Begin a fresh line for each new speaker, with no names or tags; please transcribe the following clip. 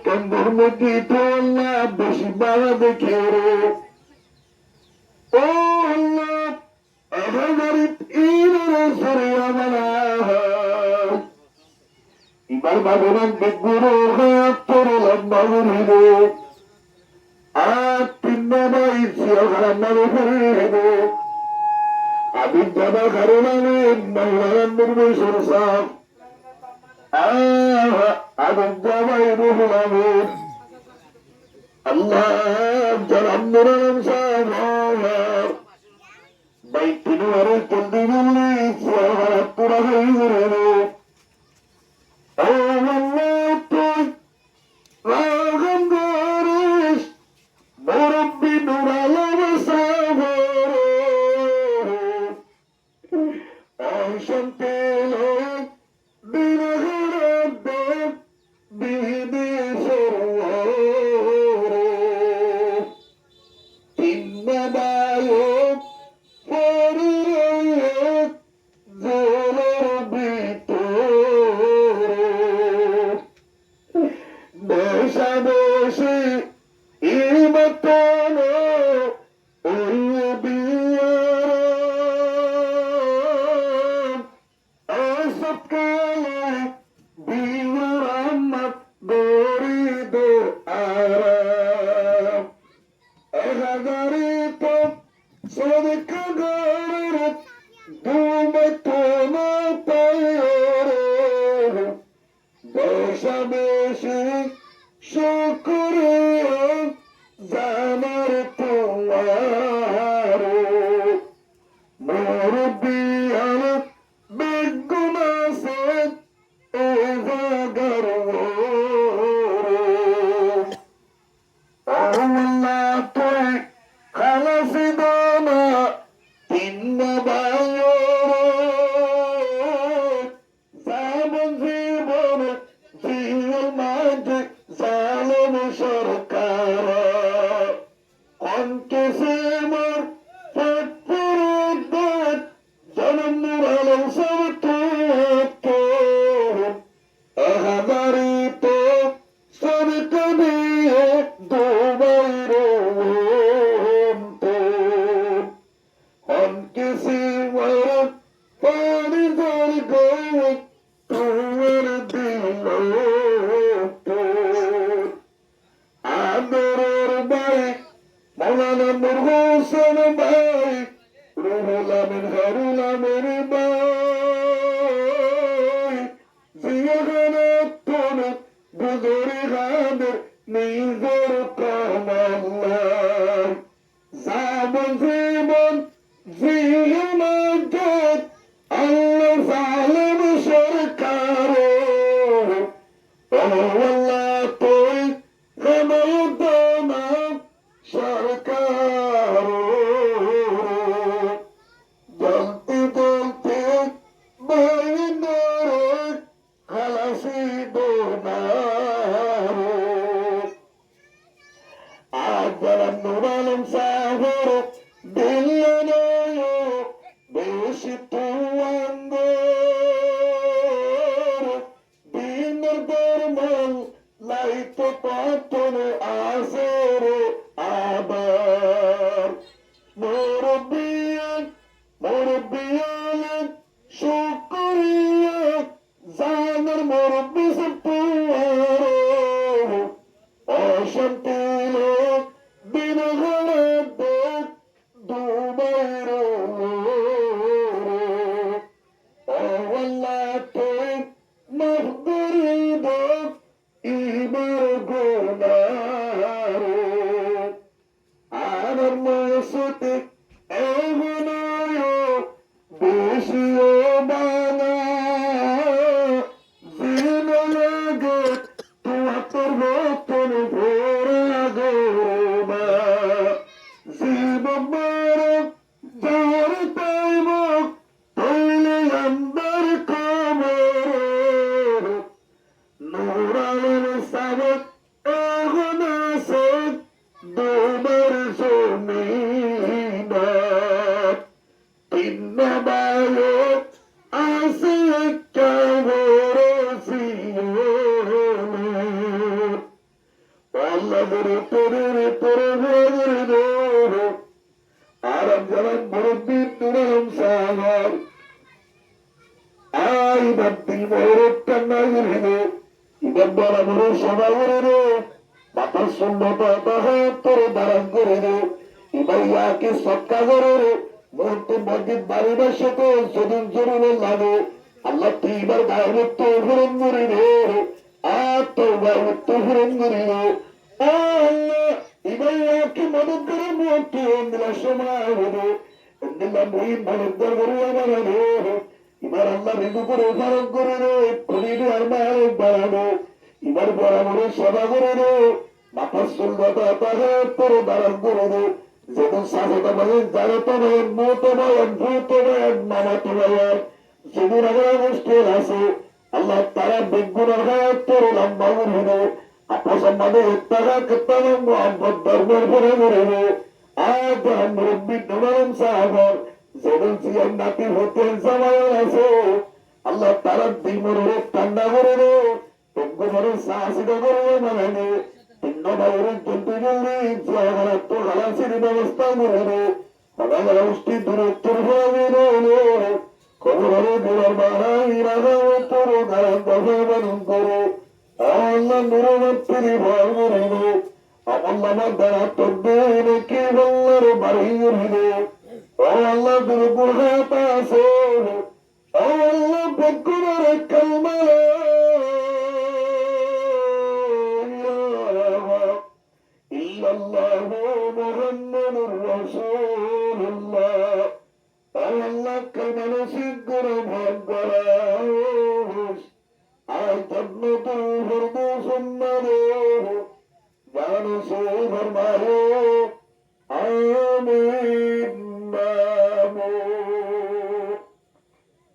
কেন্দ্রের মধ্যে বেশি বাবা দেখে ও এবার ভগবান বেগুরু তোর লম্বা হইব আর তিন হইব আমি বাবা কারণে নির্বেশন সাপ আমি বাবাই রুহুল আমিন আল্লাহ জলান্দরম সাহেব বাইতিনি আরে জলদি বললি পুরা হয়ে গেল ও আল্লাহ তুই রাগম গরিস মুরব্বি নুরালাম সাহেব শান্তি Pinnabayot Asikavorosion Allah'ları toruru Aram jaram murubbin duram sagar Ay bantil mohorot kannagirido Idambara muru sonagirido Batas sunnata tahat toro darangirido Ibayaki sokkagirido Muhtu majid baribar sato sudun surule lado Allah tibar gaibuttu hurungirido Atto gaibuttu hurungirido Allah Ibayaki madudguru muhtu endila shamaahudu Endila muhim madudgar guru amarado Ibar Allah riduguru farangirido Kuridu armaro barado Ibar baramuru sabagirido Batas sunnata tahat toro darangirido যেমন সাজতা বাজেন জাগতা বাজেন মতো বাজেন ভূত বাজেন মামাতো বাজেন যেমন আমার মুশকিল আছে আল্লাহ তারা বেগুনের হায়াত তোর লম্বা হইল আপস আমাদের টাকা কেতাম মোহাম্মদ ধর্মের পরে মরিল আর মুরব্বী নরম সাহাবর যেমন জিয়ার নাতি হতেন জামায়াল আছে আল্লাহ তারা দিমর ঠান্ডা করে রে বেগুনের সাহসিতা করে মানে Innamaların tüntügülü Zaharattı halasını babastamırını Halalara usti duruttur favironu Kovuları durar bahayraga Otturu garanda favanın koru Allah nurumattiri bağırını Amallama darattırdığını Kivalları barıyırını Allah durubur hatası Allah bekkulara kalmalı Allahu Muhammadur Rasulullah Allah kalmalı sikkuru bhaggaraş Ay jannatul firdausun naruh Janı su farmayo